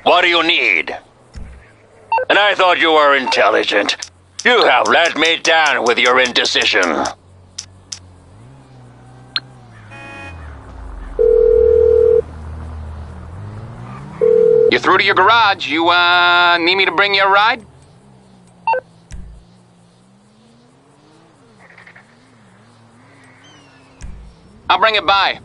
What do you need? And I thought you were intelligent. You have let me down with your indecision. You're through to your garage. You, need me to bring you a ride? I'll bring it by.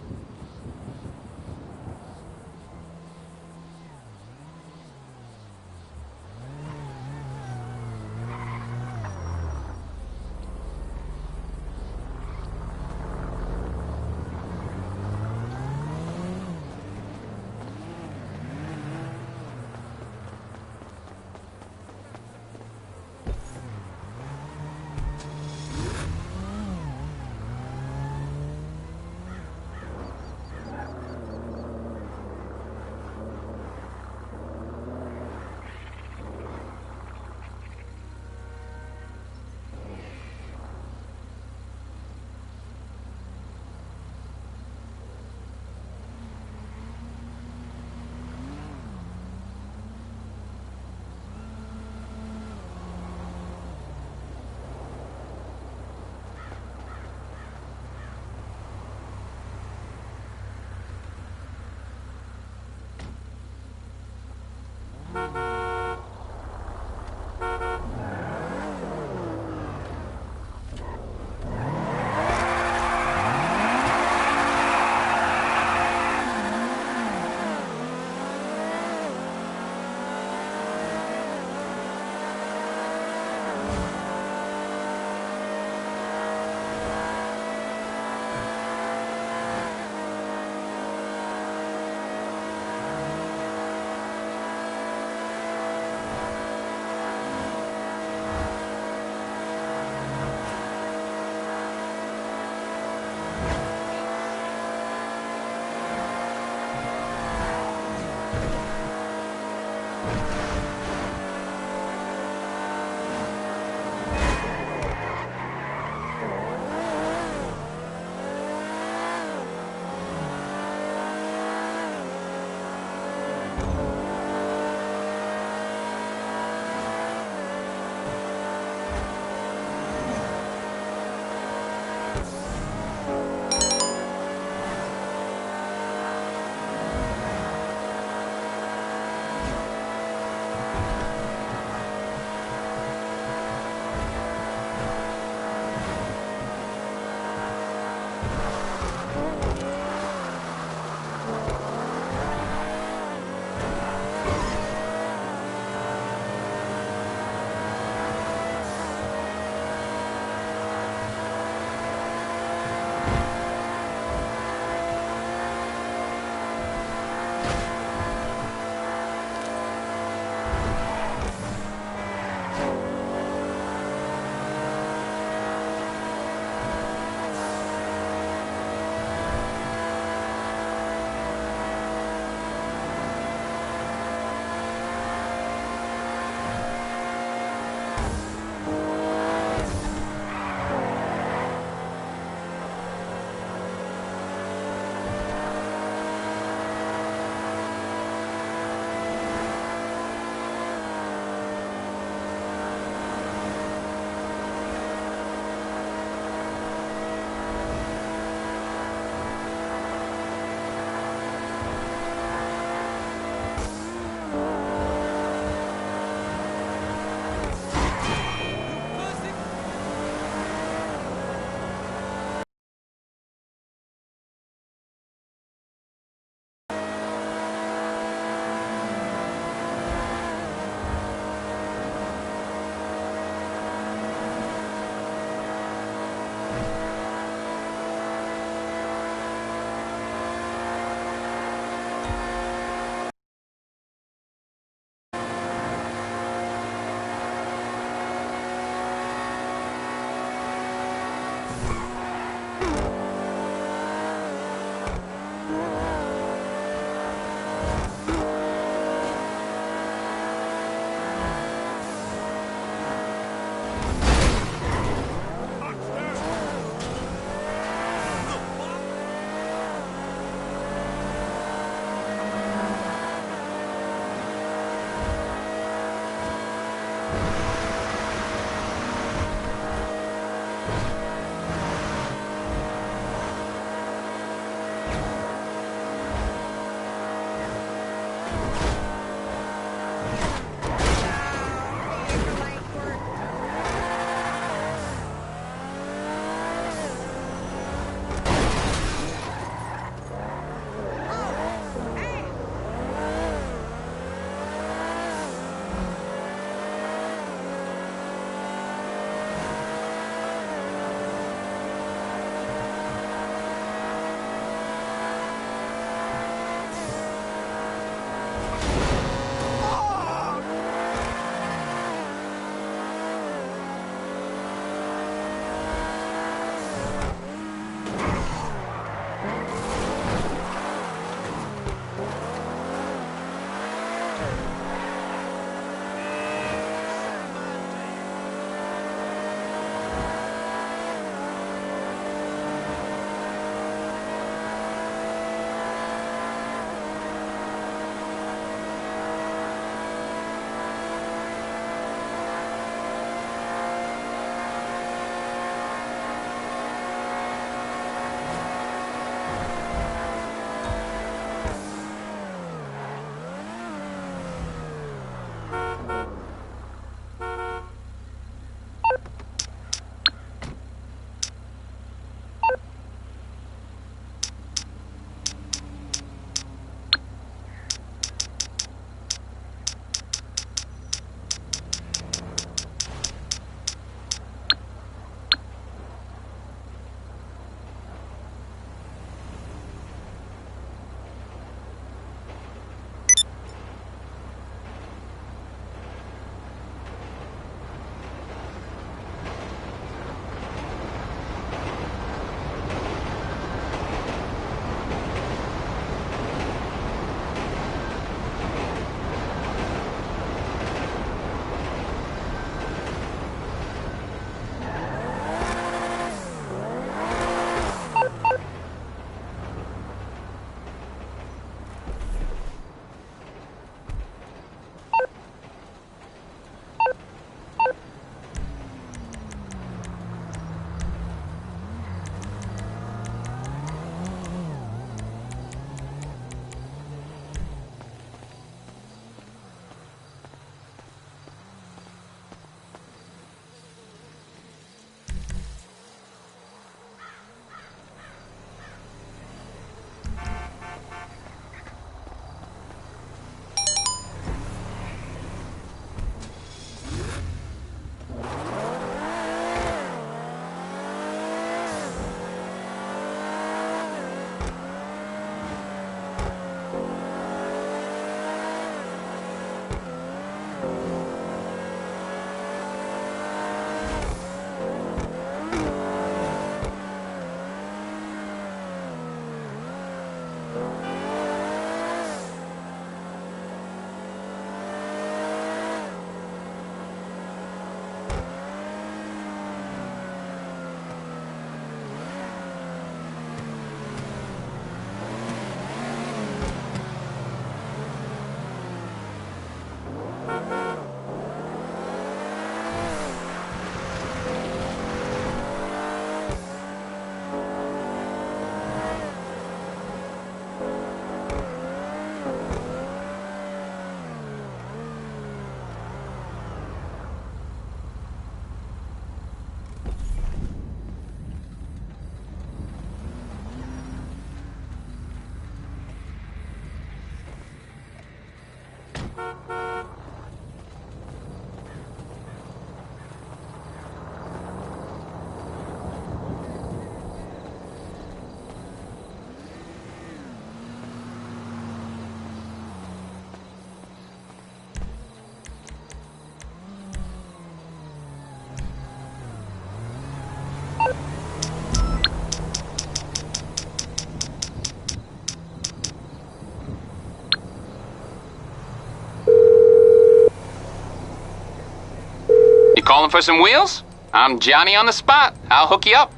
for some wheels? I'm Johnny on the spot. I'll hook you up.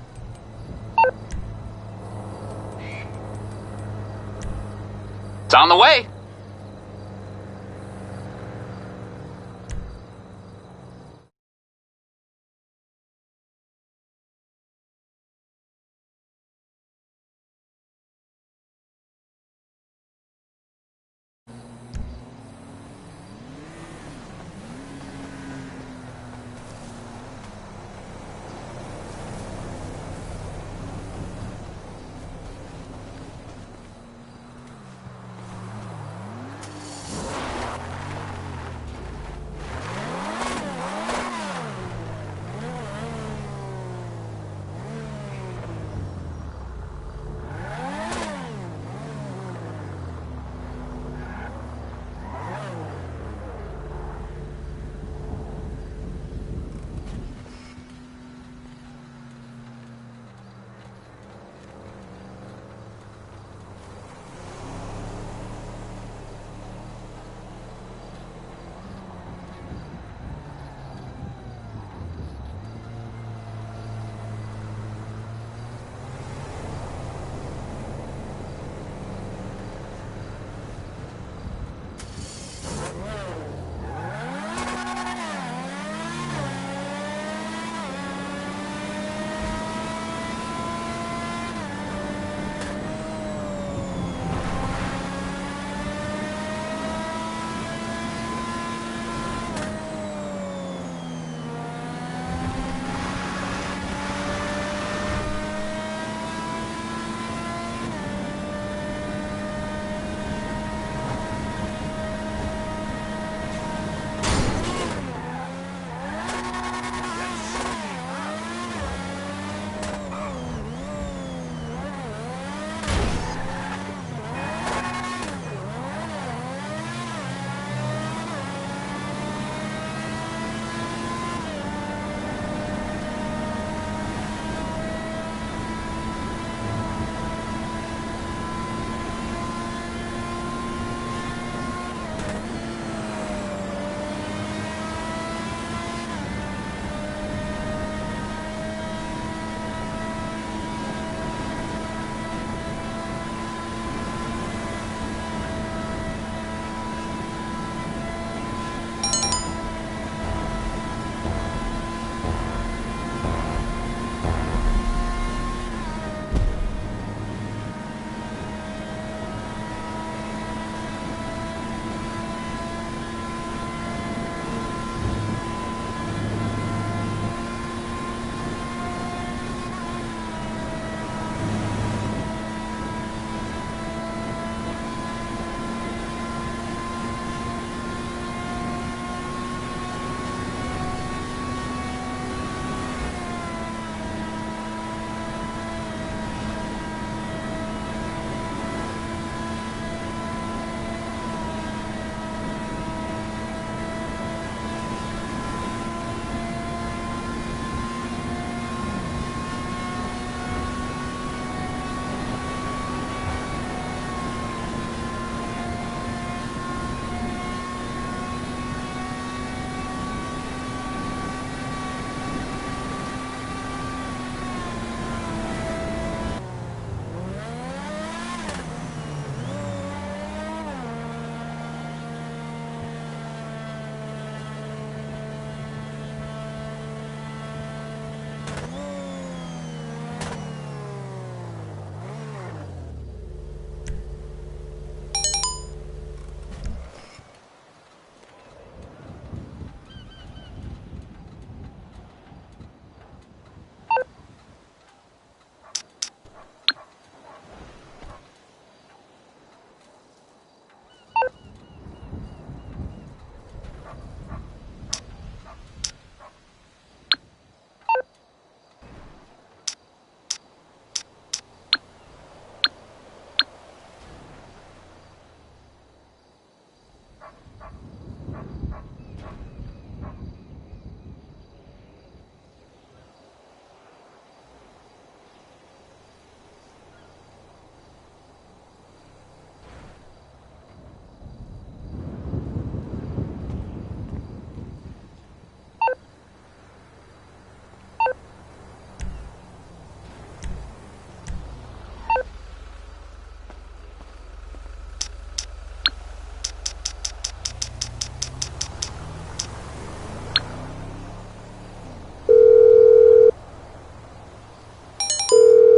It's on the way.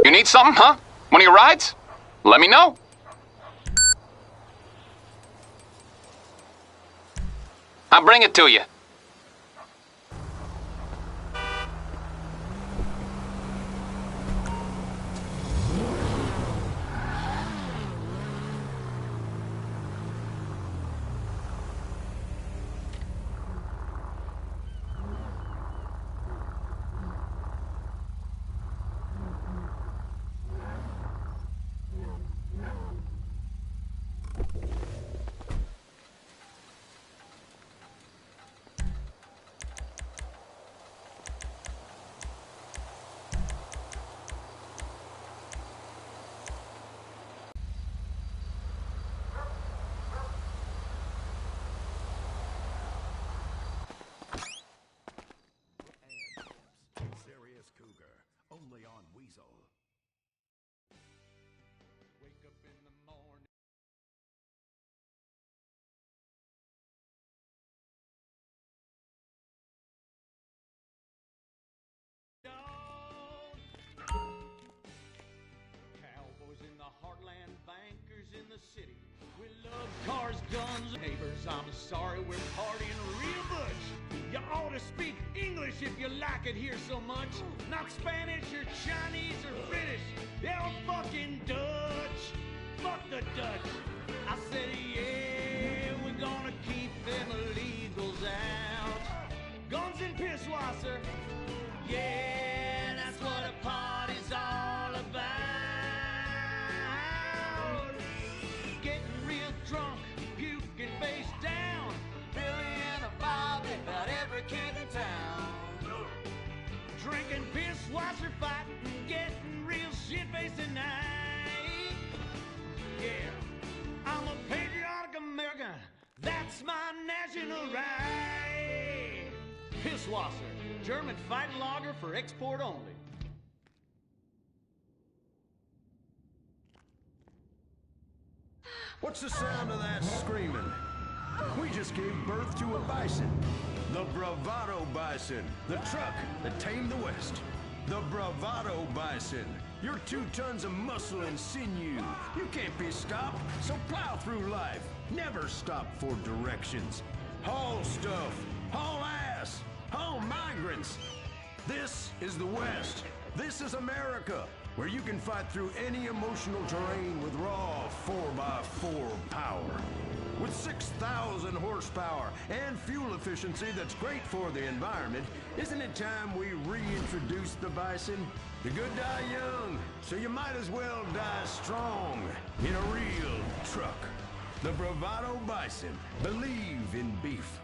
You need something, huh? One of your rides? Let me know. I'll bring it to you. Only on Weasel. Wake up in the morning. Cowboys in the heartland, bankers in the city. We love cars, guns, neighbors. I'm sorry we're partying real butch. You ought to speak English if you like it here so much. Not Spanish or Chinese or British. They're fucking Dutch. Fuck the Dutch. I said, yeah, we're gonna keep them illegals out. Guns and Pisswasser. Yeah, that's what a party's all about. Getting real drunk, puking face down. Billy and a Bobby, about every kid in town. Drinking Pisswasser, fighting, getting real shit-faced tonight. Yeah, I'm a patriotic American. That's my national right. Pisswasser, German fighting lager for export only. What's the sound of that screaming? We just gave birth to a bison. The Bravado Bison. The truck that tamed the West. The Bravado Bison. You're 2 tons of muscle and sinew. You can't be stopped, so plow through life. Never stop for directions. Haul stuff. Haul ass. Haul migrants. This is the West. This is America, where you can fight through any emotional terrain with raw 4x4 power. With 6,000 horsepower and fuel efficiency that's great for the environment, isn't it time we reintroduce the bison? The good die young, so you might as well die strong in a real truck. The Bravado Bison. Believe in beef.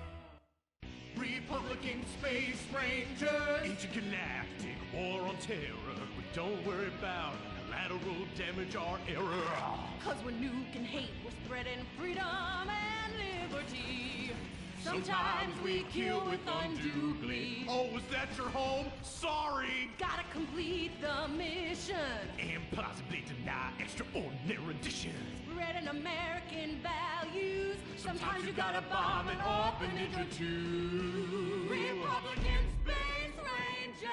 Republican Space Rangers, intergalactic war on terror. But don't worry about collateral damage or error. Cause we're nuking hate, we're spreading freedom and liberty. Sometimes we kill with undue glee. Oh, was that your home? Sorry. Gotta complete the mission. And possibly deny extraordinary additions. Spreading American values. Sometimes you gotta bomb an orphanage or two. Republican Space Rangers!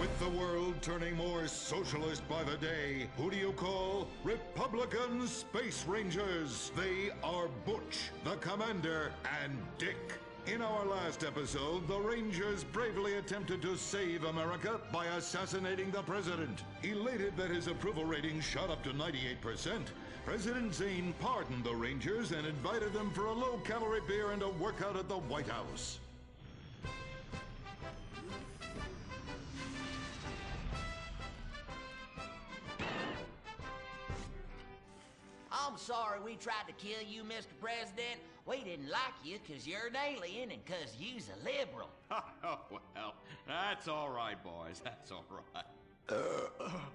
With the world turning more socialist by the day, who do you call Republican Space Rangers? They are Butch, the Commander, and Dick. In our last episode, the Rangers bravely attempted to save America by assassinating the president. Elated that his approval rating shot up to 98%, President Zane pardoned the Rangers and invited them for a low-calorie beer and a workout at the White House. I'm sorry we tried to kill you, Mr. President. We didn't like you 'cause you're an alien and 'cause you's a liberal. Oh, well, that's all right, boys. That's all right.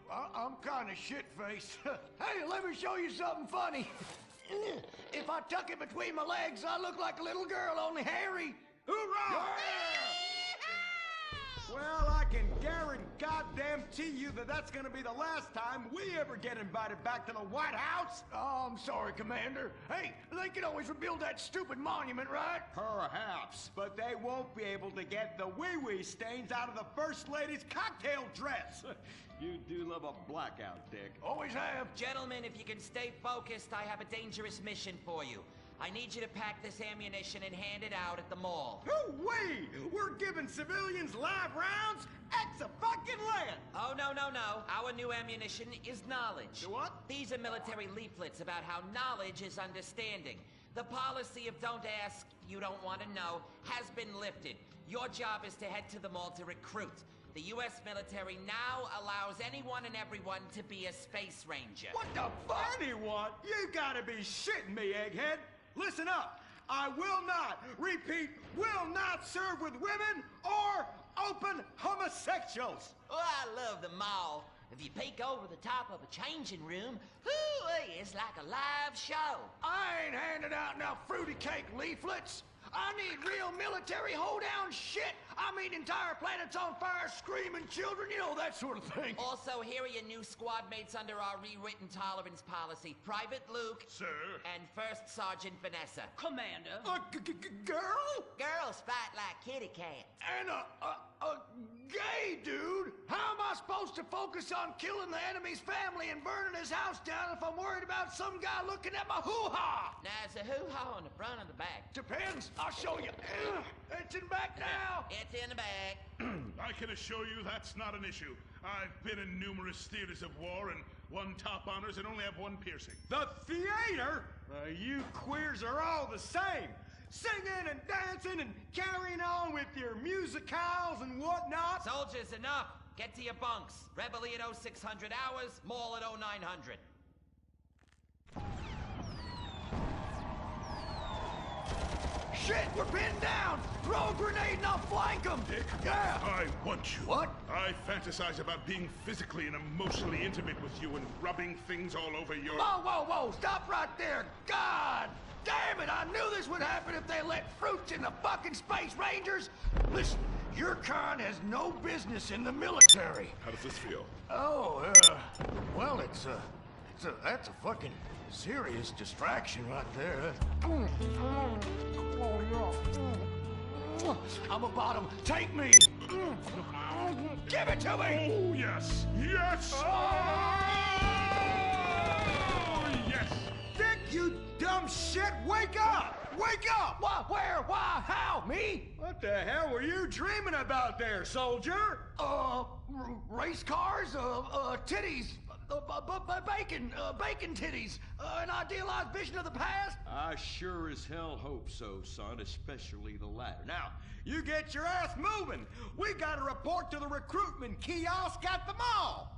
I'm kind of shit-faced. Hey, let me show you something funny. If I tuck it between my legs, I look like a little girl, only hairy. Hoorah! Well, I can guarantee you that that's gonna be the last time we ever get invited back to the White House. Oh, I'm sorry, Commander. Hey, they can always rebuild that stupid monument, right? Perhaps, but they won't be able to get the wee-wee stains out of the First Lady's cocktail dress. You do love a blackout, Dick. Always have. Gentlemen, if you can stay focused, I have a dangerous mission for you. I need you to pack this ammunition and hand it out at the mall. Hoo-wee! We're giving civilians live rounds? Ex-a-fucking-land! Oh, no. Our new ammunition is knowledge. What? These are military leaflets about how knowledge is understanding. The policy of don't ask, you don't want to know, has been lifted. Your job is to head to the mall to recruit. The U.S. military now allows anyone and everyone to be a space ranger. What the fuck? Anyone? You gotta be shitting me, egghead. Listen up. I will not, repeat, will not serve with women or open homosexuals. Oh, I love the mall. If you peek over the top of a changing room, whoo, it's like a live show. I ain't handing out no fruity cake leaflets. I need real military hoedown shit. I mean entire planets on fire, screaming children, you know, that sort of thing. Also, here are your new squad mates under our rewritten tolerance policy. Private Luke. Sir. And First Sergeant Vanessa. Commander. Girl? Girls fight like kitty cats. And a gay dude? How am I supposed to focus on killing the enemy's family and burning his house down if I'm worried about some guy looking at my hoo-ha? Now, is the hoo-ha on the front or the back? Depends. I'll show you. It's in back now. It's in the bag. I can assure you that's not an issue. I've been in numerous theaters of war and won top honors and only have one piercing. The theater? You queers are all the same. Singing and dancing and carrying on with your musicals and whatnot. Soldiers, enough. Get to your bunks. Reveille at 0600 hours, mall at 0900. Shit, we're pinned down! Throw a grenade and I'll flank them! Dick, Yeah! I want you. What? I fantasize about being physically and emotionally intimate with you and rubbing things all over your... Whoa! Stop right there! God damn it! I knew this would happen if they let fruits in the fucking Space Rangers! Listen, your kind has no business in the military. How does this feel? Oh, well, that's a fucking serious distraction right there. I'm a bottom. Take me! Give it to me! Oh, yes! Yes! Oh, yes! Dick, you dumb shit! Wake up! Wake up! What? Where? Why? How? Me? What the hell were you dreaming about there, soldier? Race cars? Titties? Bacon titties. An idealized vision of the past? I sure as hell hope so, son, especially the latter. Now, you get your ass moving. We gotta report to the recruitment kiosk at the mall.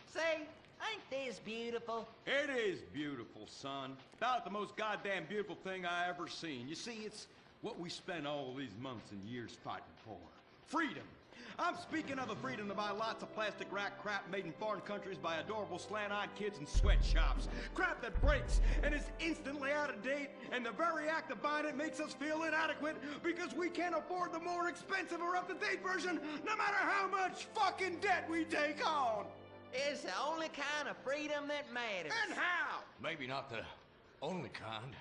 Say, ain't this beautiful? It is beautiful, son. About the most goddamn beautiful thing I ever seen. You see, it's what we spent all these months and years fighting for. Freedom. I'm speaking of the freedom to buy lots of plastic rack crap made in foreign countries by adorable slant-eyed kids in sweatshops. Crap that breaks and is instantly out of date, and the very act of buying it makes us feel inadequate because we can't afford the more expensive or up-to-date version, no matter how much fucking debt we take on. It's the only kind of freedom that matters. And how? Maybe not the only kind.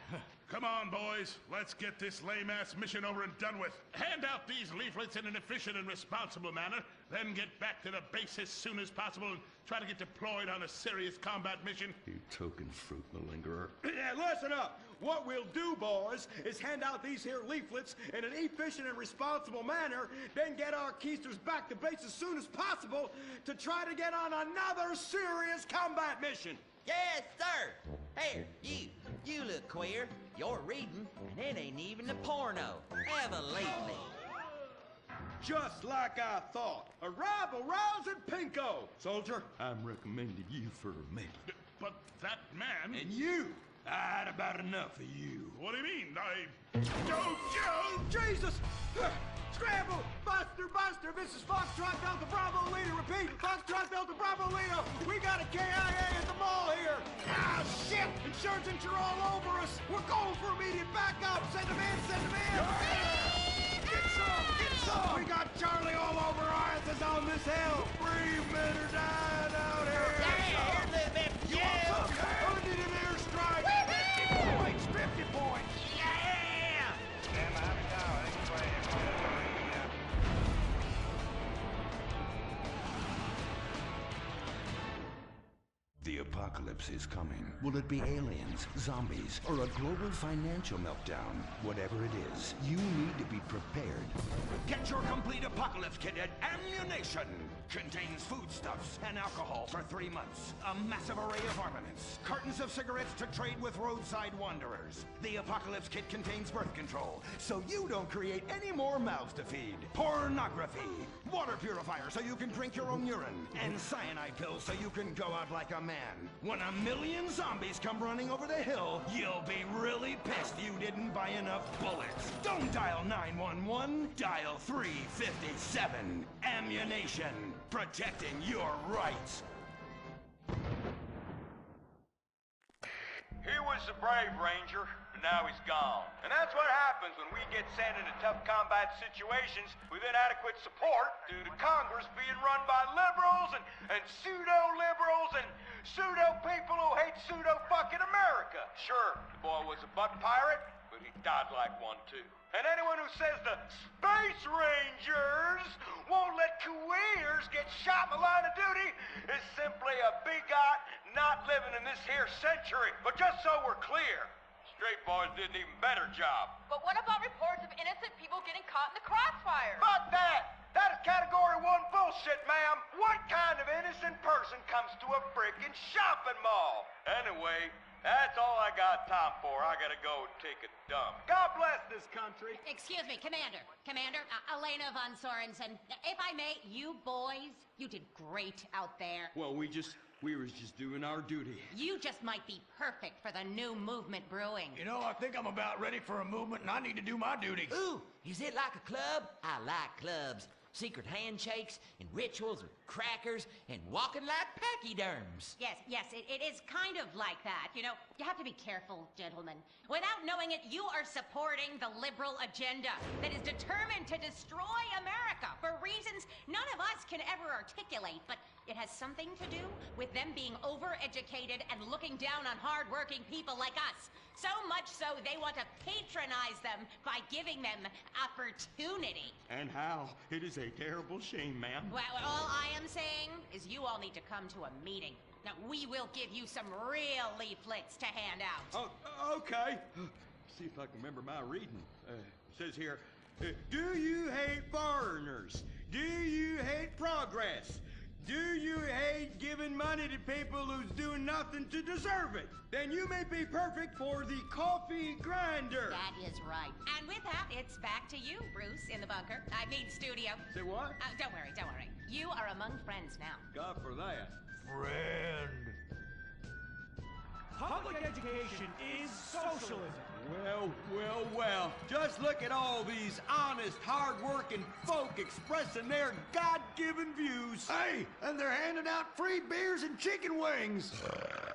Come on, boys. Let's get this lame-ass mission over and done with. Hand out these leaflets in an efficient and responsible manner, then get back to the base as soon as possible and try to get deployed on a serious combat mission. You token fruit malingerer. Yeah, listen up. What we'll do, boys, is hand out these here leaflets in an efficient and responsible manner, then get our keisters back to base as soon as possible to try to get on another serious combat mission. Yes, sir. Here, you look queer. You're reading, and it ain't even a porno. Ever lately. Just like I thought. Arrival rousing Pinko. Soldier, I'm recommending you for a man. But that man... And you! I had about enough of you. What do you mean? Oh, Jesus! Scramble! Buster! This is Foxtrot Delta Bravo Leader. Repeat, Foxtrot Delta Bravo Leader. We got a KIA at the mall here. insurgents are all over us. We're going for immediate backup. Send them in, send them in. Get some, get some. We got Charlie all over our asses on this hill. 3 men are dying out here. You want some? I need an airstrike. 50 points, 50 points. The apocalypse is coming. Will it be aliens, zombies, or a global financial meltdown? Whatever it is, you need to be prepared. Get your complete apocalypse kit at Ammunition. Contains foodstuffs and alcohol for 3 months. A massive array of armaments. Cartons of cigarettes to trade with roadside wanderers. The apocalypse kit contains birth control, so you don't create any more mouths to feed. Pornography. Water purifier so you can drink your own urine. And cyanide pills so you can go out like a man. When 1,000,000 zombies come running over the hill, you'll be really pissed you didn't buy enough bullets. Don't dial 911, dial 357. Ammunition. Protecting your rights. He was a brave ranger, but now he's gone. And that's what happens when we get sent into tough combat situations with inadequate support due to Congress being run by liberals and pseudo-liberals and pseudo-people who hate pseudo-fucking America. Sure, the boy was a butt pirate, but he died like one too. And anyone who says the Space Rangers won't let Kuwaiters get shot in the line of duty is simply a bigot not living in this here century. But just so we're clear, straight boys did an even better job. But what about reports of innocent people getting caught in the crossfire? Fuck that! That is category 1 bullshit, ma'am. What kind of innocent person comes to a freaking shopping mall? Anyway, that's all I got time for. I gotta go and take a dump. God bless this country. Excuse me, Commander. Commander, Elena von Sorensen. If I may, you boys, you did great out there. Well, we was just doing our duty. You just might be perfect for the new movement brewing. You know, I think I'm about ready for a movement and I need to do my duty. Ooh, is it like a club? I like clubs. Secret handshakes and rituals with crackers and walking like pachyderms. Yes, it is kind of like that. You know, you have to be careful, gentlemen. Without knowing it, you are supporting the liberal agenda that is determined to destroy America for reasons none of us can ever articulate, but it has something to do with them being overeducated and looking down on hard-working people like us. So much so they want to patronize them by giving them opportunity. And how? It is a terrible shame, ma'am. Well, all I am saying is you all need to come to a meeting. Now, we will give you some real leaflets to hand out. Oh, okay. See if I can remember my reading. It says here, do you hate foreigners? Do you hate progress? Do you hate giving money to people who's doing nothing to deserve it? Then you may be perfect for the coffee grinder. That is right. And with that, it's back to you, Bruce, in the bunker. I mean, studio. Say what? Don't worry. You are among friends now. God for that. Friend. Public education is socialism. Well. Just look at all these honest, hard-working folk expressing their God-given views. Hey, and they're handing out free beers and chicken wings.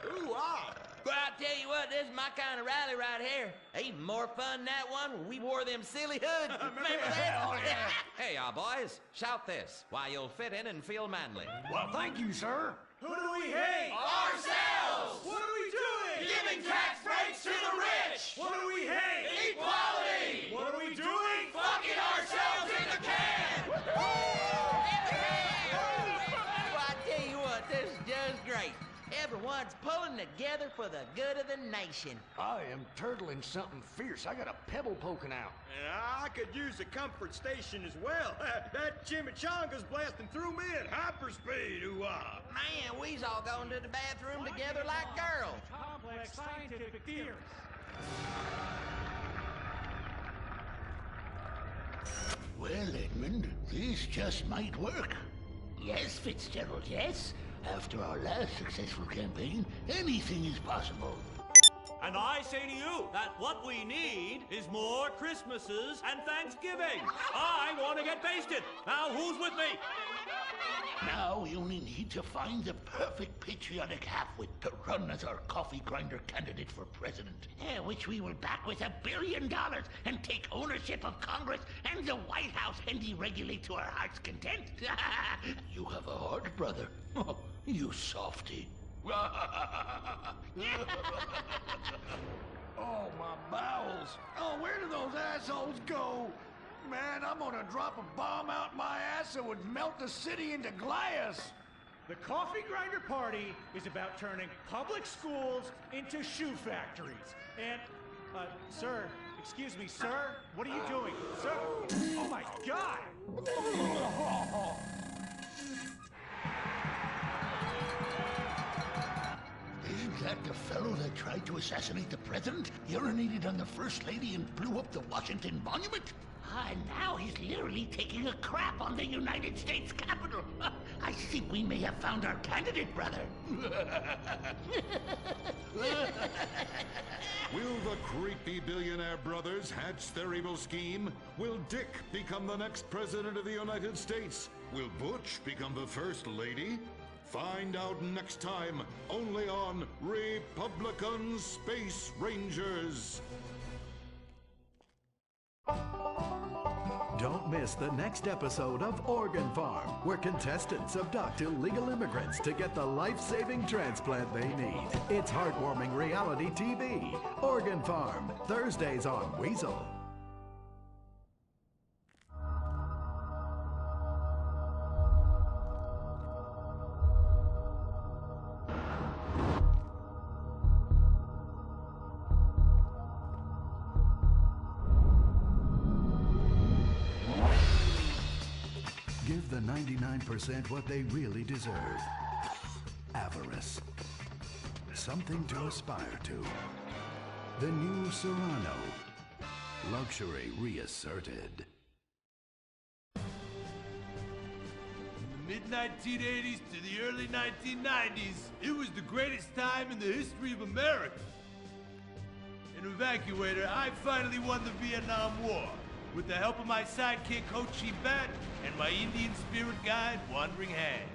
Ooh, ah. But I tell you what, this is my kind of rally right here. Even more fun than that one where we wore them silly hoods. Remember that? Oh, yeah. Hey, y'all boys, shout this while you'll fit in and feel manly. Well, thank you, sir. Who do we hate? Ourselves! What are we doing? Giving tax breaks to the rich! What do we hate? Equality! What are we doing? Fucking ourselves in the can! Well, I tell you what, this is just great. Everyone's pulling together for the good of the nation. I am turtling something fierce. I got a pebble poking out. And I could use a comfort station as well. That chimichanga's blasting through me at hyperspeed. Ooh-ah. Man, we's all going to the bathroom together like girls. Complex scientific theories. Well, Edmund, this just might work. Yes, Fitzgerald, yes. After our last successful campaign, anything is possible. And I say to you that what we need is more Christmases and Thanksgiving. I want to get basted. Now, who's with me? Now we only need to find the perfect patriotic halfwit to run as our coffee grinder candidate for president. Which we will back with $1 billion and take ownership of Congress and the White House and deregulate to our heart's content. You have a heart, brother. You softy. Oh, my bowels. Oh, where do those assholes go? Man, I'm gonna drop a bomb out my ass that would melt the city into glass. The Coffee Grinder Party is about turning public schools into shoe factories. And, sir, excuse me, sir, what are you doing? Sir? Oh my God! Isn't that the fellow that tried to assassinate the president, urinated on the first lady, and blew up the Washington Monument? And now he's literally taking a crap on the United States Capitol. I think we may have found our candidate, brother. Will the creepy billionaire brothers hatch their evil scheme? Will Dick become the next president of the United States? Will Butch become the first lady? Find out next time, only on Republican Space Rangers. Don't miss the next episode of Organ Farm, where contestants abduct illegal immigrants to get the life-saving transplant they need. It's heartwarming reality TV. Organ Farm, Thursdays on Weasel. Give the 99% what they really deserve. Avarice. Something to aspire to. The new Serrano. Luxury reasserted. From the mid-1980s to the early 1990s, it was the greatest time in the history of America. An evacuator, I finally won the Vietnam War. With the help of my sidekick, Ho Chi Bat, and my Indian spirit guide, Wandering Hand.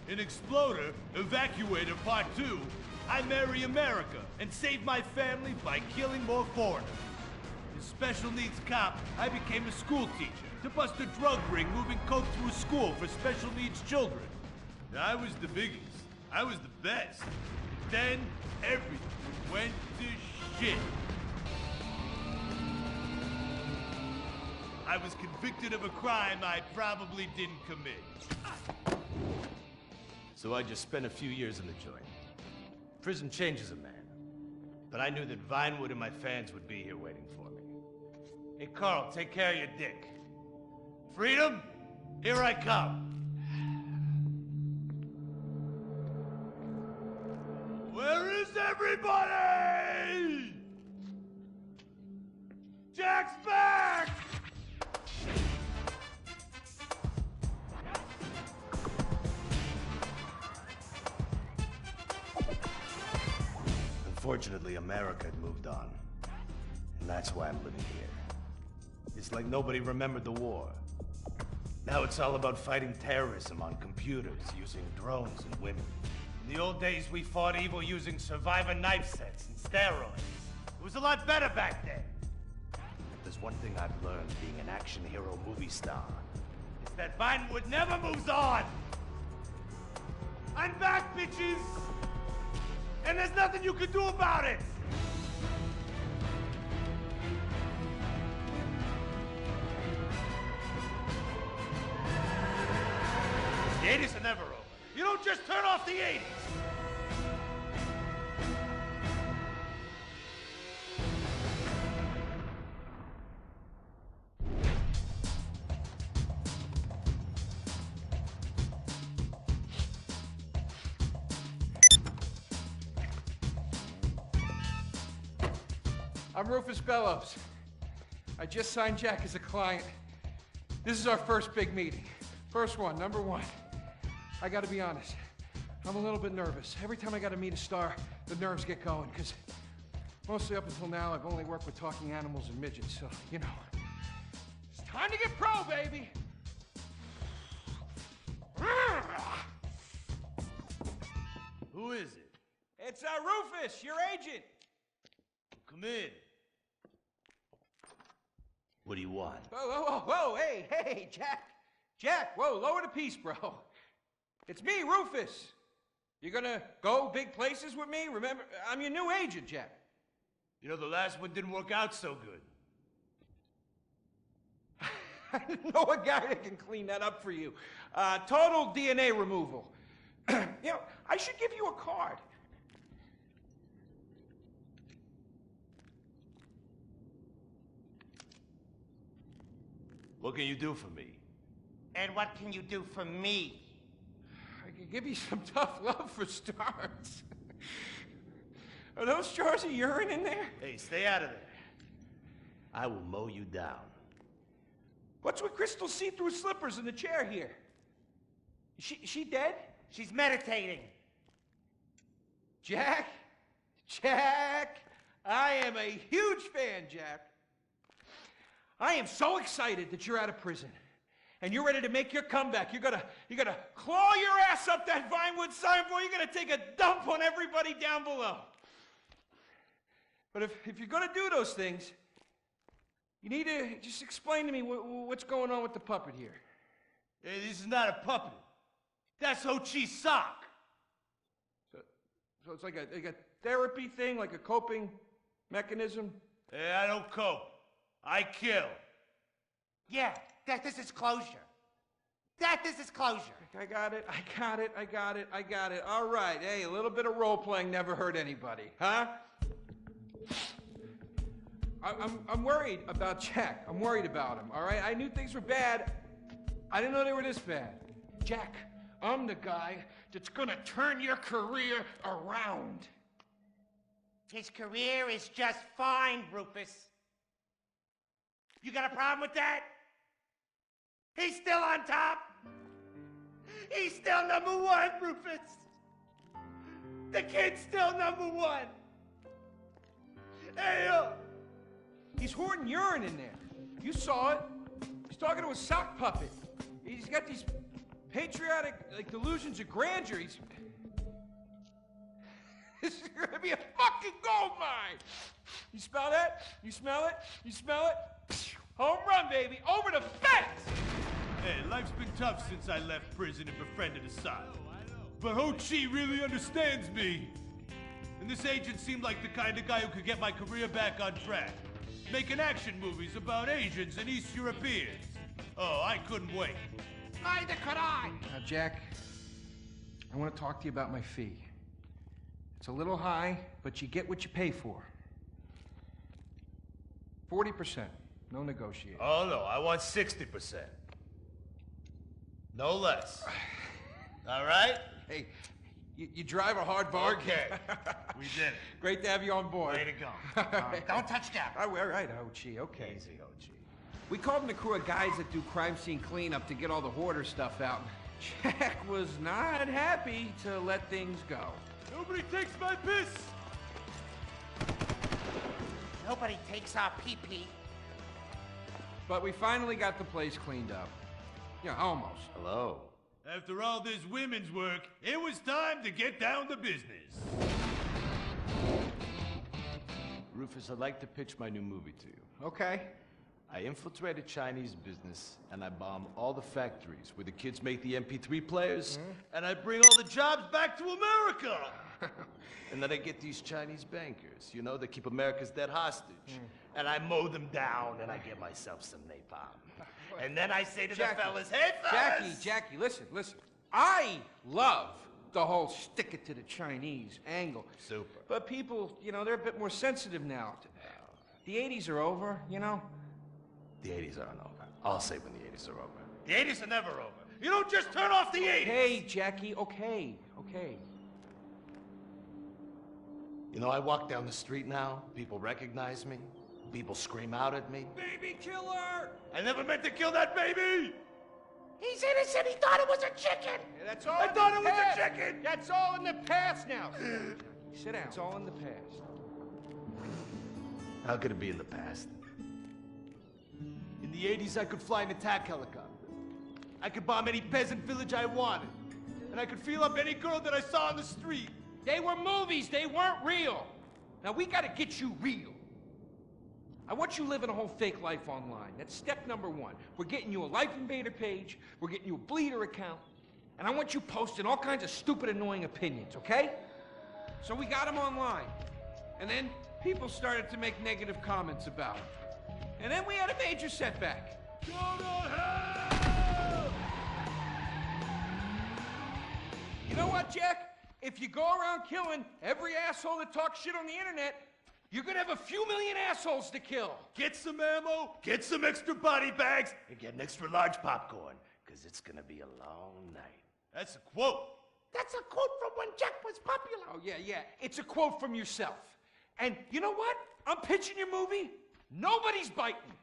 In Exploder, Evacuator Part 2, I marry America and save my family by killing more foreigners. As Special Needs Cop, I became a school teacher to bust a drug ring moving coke through a school for special needs children. I was the biggest. I was the best. Then, everything went to shit. I was convicted of a crime I probably didn't commit. So I just spent a few years in the joint. Prison changes a man. But I knew that Vinewood and my fans would be here waiting for me. Hey, Carl, take care of your dick. Freedom, here I come. Where is everybody? Jack's back! Unfortunately, America had moved on. And that's why I'm living here. It's like nobody remembered the war. Now it's all about fighting terrorism on computers, using drones and women. In the old days, we fought evil using survivor knife sets and steroids. It was a lot better back then. If there's one thing I've learned being an action hero movie star, it's that Vinewood never moves on! I'm back, bitches! And there's nothing you can do about it! The 80s are never over. You don't just turn off the 80s! I'm Rufus Bellows. I just signed Jack as a client. This is our first big meeting. First one, number one. I gotta be honest, I'm a little bit nervous. Every time I gotta meet a star, the nerves get going, because mostly up until now, I've only worked with talking animals and midgets, so, you know. It's time to get pro, baby! Who is it? It's Rufus, your agent. Come in. What do you want? Whoa, hey, Jack. Jack, whoa, lower the piece, bro. It's me, Rufus. You gonna go big places with me? Remember, I'm your new agent, Jack. You know, the last one didn't work out so good. I know a guy that can clean that up for you. Total DNA removal. You know, I should give you a card. What can you do for me? And what can you do for me? I can give you some tough love for starts. Are those jars of urine in there? Hey, stay out of there. I will mow you down. What's with Crystal's see-through slippers in the chair here? She dead? She's meditating. Jack, I am a huge fan, Jack. I am so excited that you're out of prison. And you're ready to make your comeback. You're gonna claw your ass up that Vinewood signboard. You're gonna take a dump on everybody down below. But if you're gonna do those things, you need to just explain to me what's going on with the puppet here. Hey, this is not a puppet. That's Ho Chi's sock. So it's like a therapy thing, like a coping mechanism? Hey, I don't cope. I kill. Yeah, this is closure. This is closure. I got it. All right, hey, a little bit of role-playing never hurt anybody, huh? I'm worried about Jack. I'm worried about him, all right? I knew things were bad. I didn't know they were this bad. Jack, I'm the guy that's gonna turn your career around. His career is just fine, Rufus. You got a problem with that? He's still on top. He's still #1, Rufus. The kid's still #1. Hey, He's hoarding urine in there. You saw it. He's talking to a sock puppet. He's got these patriotic delusions of grandeur. This is gonna be a fucking gold mine. You smell that? You smell it? You smell it? Home run, baby. Over the fence. Hey, life's been tough since I left prison and befriended Assad. But Ho Chi really understands me. And this agent seemed like the kind of guy who could get my career back on track. Making action movies about Asians and East Europeans. Oh, I couldn't wait. Neither could I. Now, Jack, I want to talk to you about my fee. It's a little high, but you get what you pay for. 40%. No negotiation. Oh, no, I want 60%. No less. All right? Hey, you drive a hard bargain. Okay. We did it. Great to have you on board. Way to go. Don't touch Jack. All right, Ho-Chi, okay. Easy, Ho Chi. We called in a crew of guys that do crime scene cleanup to get all the hoarder stuff out. Jack was not happy to let things go. Nobody takes my piss! Nobody takes our pee-pee. But we finally got the place cleaned up. Yeah, almost. Hello. After all this women's work, it was time to get down to business. Rufus, I'd like to pitch my new movie to you. Okay. I infiltrated Chinese business, and I bomb all the factories where the kids make the MP3 players, and I bring all the jobs back to America! And then I get these Chinese bankers, you know, that keep America's debt hostage. And I mow them down, and I get myself some napalm. And then I say to Jackie, the fellas, hey fellas! Jackie, listen. I love the whole stick it to the Chinese angle. Super. But people, you know, they're a bit more sensitive now. The 80s are over, you know? The 80s aren't over. I'll say when the 80s are over. The 80s are never over. You don't just turn off the 80s! Hey, Jackie, okay. You know, I walk down the street now, people recognize me, people scream out at me. Baby killer! I never meant to kill that baby! He's innocent. He thought it was a chicken. Yeah, that's all. I thought it was a chicken! That's all in the past now. Sit down. It's all in the past. How could it be in the past? In the 80s, I could fly an attack helicopter. I could bomb any peasant village I wanted. And I could feel up any girl that I saw on the street. They were movies, they weren't real. Now we gotta get you real. I want you living a whole fake life online. That's step number one. We're getting you a Life Invader page, we're getting you a Bleeder account, and I want you posting all kinds of stupid, annoying opinions, okay? So we got them online. And then people started to make negative comments about them. And then we had a major setback. Go to hell! You know what, Jack? If you go around killing every asshole that talks shit on the internet, you're gonna have a few million assholes to kill. Get some ammo, get some extra body bags, and get an extra large popcorn, because it's gonna be a long night. That's a quote. That's a quote from when Jack was popular. Oh, yeah. It's a quote from yourself. And you know what? I'm pitching your movie. Nobody's biting.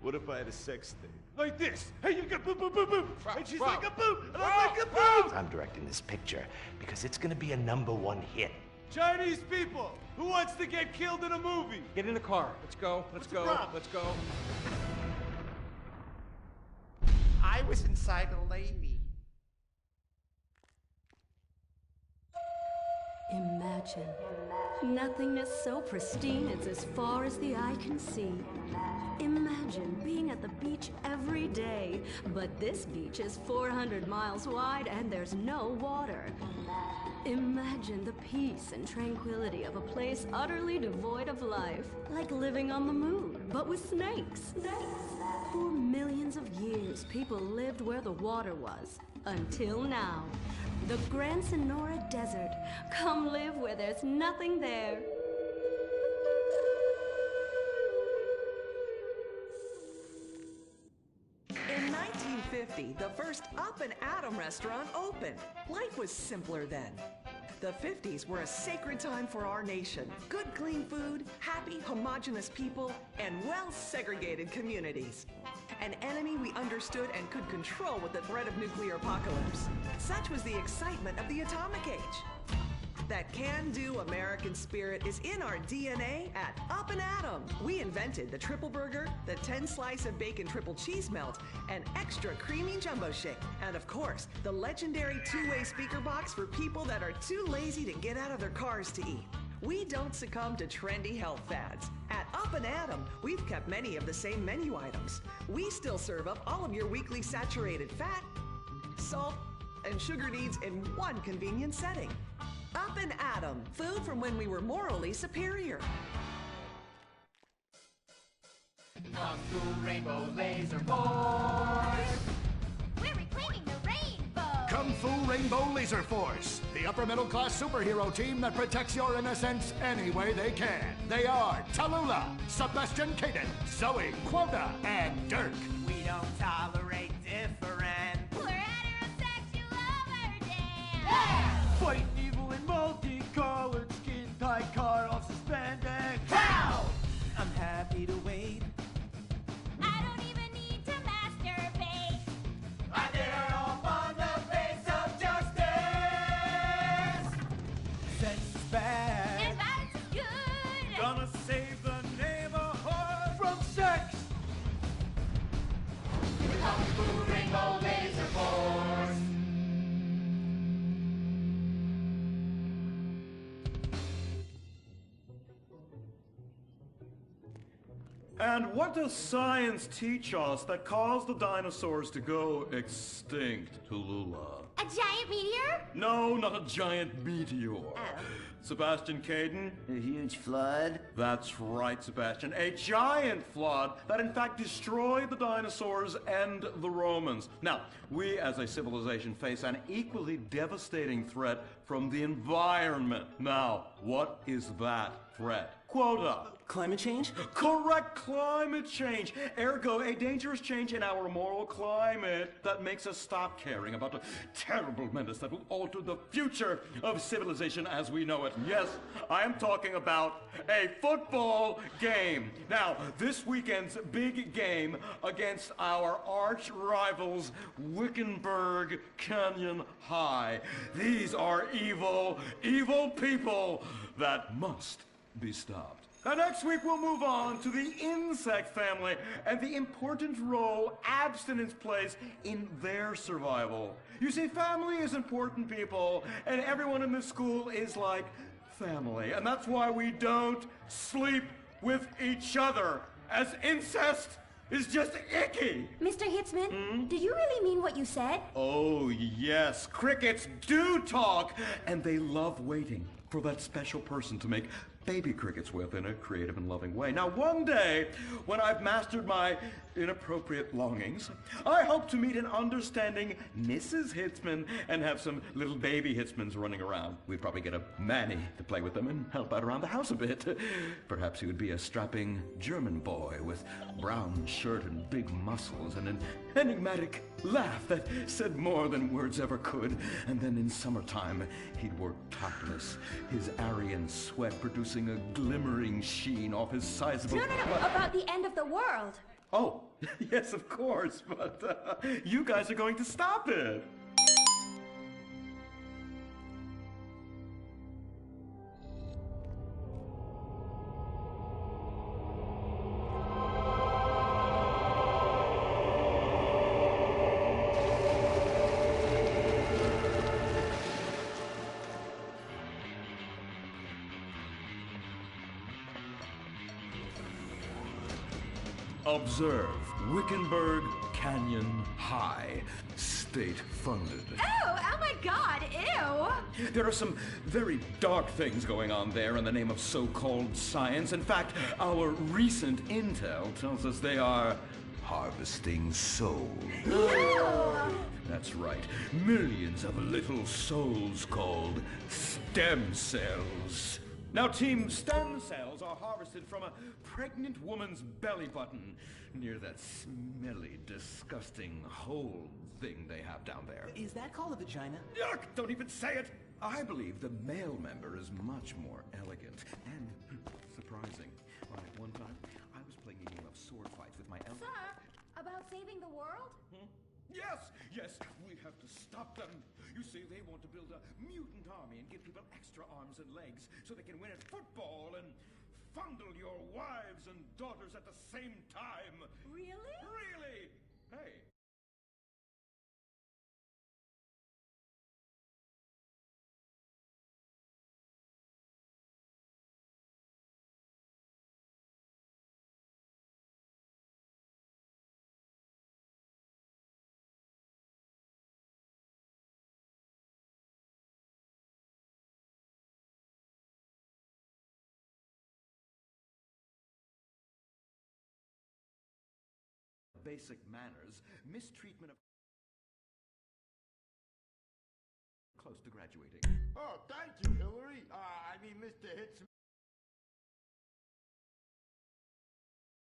What if I had a sex thing? Like this. Hey, you got boop, boop, boop, boop. And she's Bro. like a boop, and I'm like a boop. I'm directing this picture because it's gonna be a #1 hit. Chinese people, who wants to get killed in a movie? Get in the car. Let's go. Let's go. Let's go. I was inside a lady. Imagine nothingness so pristine it's as far as the eye can see. Imagine being at the beach every day, but this beach is 400 miles wide and there's no water. Imagine the peace and tranquility of a place utterly devoid of life, like living on the moon, but with snakes. For millions of years, people lived where the water was, until now. The Grand Sonora Desert. Come live where there's nothing there. In 1950, the first Up and Atom restaurant opened. Life was simpler then. The 50s were a sacred time for our nation. Good, clean food, happy, homogenous people, and well-segregated communities. An enemy we understood and could control with the threat of nuclear apocalypse. Such was the excitement of the atomic age. That can-do American spirit is in our DNA at Up and Atom. We invented the triple burger, the 10-slice of bacon triple cheese melt, and extra creamy jumbo shake. And of course, the legendary two-way speaker box for people that are too lazy to get out of their cars to eat. We don't succumb to trendy health fads. At Up and Atom, we've kept many of the same menu items. We still serve up all of your weekly saturated fat, salt, and sugar needs in one convenient setting. Up and Atom, food from when we were morally superior. Kung Fu Rainbow Laser Force! We're reclaiming the rainbow! Kung Fu Rainbow Laser Force, the upper middle class superhero team that protects your innocence any way they can. They are Tallulah, Sebastian Caden, Zoe, Quota, and Dirk. We don't tolerate different. We're heterosexual overdance! Yeah! Fighting evil in multicolored skin tight car off suspended. Pow! I'm happy to wait. I don't even need to masturbate. I dare off on the face of justice. Sex is bad. And violence is good. Gonna save the neighborhood from sex. Kung Fu Rainbow Laser Force. And what does science teach us that caused the dinosaurs to go extinct, Tallulah? A giant meteor? No, not a giant meteor. Oh. Sebastian Caden? A huge flood? That's right, Sebastian. A giant flood that in fact destroyed the dinosaurs and the Romans. Now, we as a civilization face an equally devastating threat from the environment. Now, what is that threat? Quota. Climate change? Correct, climate change. Ergo, a dangerous change in our moral climate that makes us stop caring about the terrible menace that will alter the future of civilization as we know it. Yes, I am talking about a football game. Now, this weekend's big game against our arch rivals, Wickenburg Canyon High. These are evil, evil people that must be stopped. Now, next week we'll move on to the insect family and the important role abstinence plays in their survival. You see, family is important, people, and everyone in this school is like family. And that's why we don't sleep with each other, as incest is just icky. Mr. Hitzman, did you really mean what you said? Oh, yes. Crickets do talk, and they love waiting for that special person to make baby crickets with in a creative and loving way. Now, one day, when I've mastered my inappropriate longings, I hope to meet an understanding Mrs. Hitzman and have some little baby Hitzmans running around. We'd probably get a Manny to play with them and help out around the house a bit. Perhaps he would be a strapping German boy with brown shirt and big muscles and an enigmatic laugh that said more than words ever could. And then in summertime, he'd work topless, his Aryan sweat producing a glimmering sheen off his sizable... No, about the end of the world. Oh, yes, of course, but you guys are going to stop it. Observe Wickenburg Canyon High, state-funded. Oh my God, ew! There are some very dark things going on there in the name of so-called science. In fact, our recent intel tells us they are harvesting souls. That's right. Millions of little souls called stem cells. Now, Team Stem Cells are harvested from a pregnant woman's belly button near that smelly, disgusting hole thing they have down there. Is that called a vagina? Yuck! Don't even say it! I believe the male member is much more elegant and surprising. Well, at one time, I was playing a game of sword fights with my elder. Sir, about saving the world? Yes, we have to stop them. You see, they want to build a mutant army and give people extra arms and legs so they can win at football and fondle your wives and daughters at the same time. Really? Really? Hey. Basic manners, mistreatment of... Close to graduating. Oh, thank you, Hillary. Mr. Hitzman.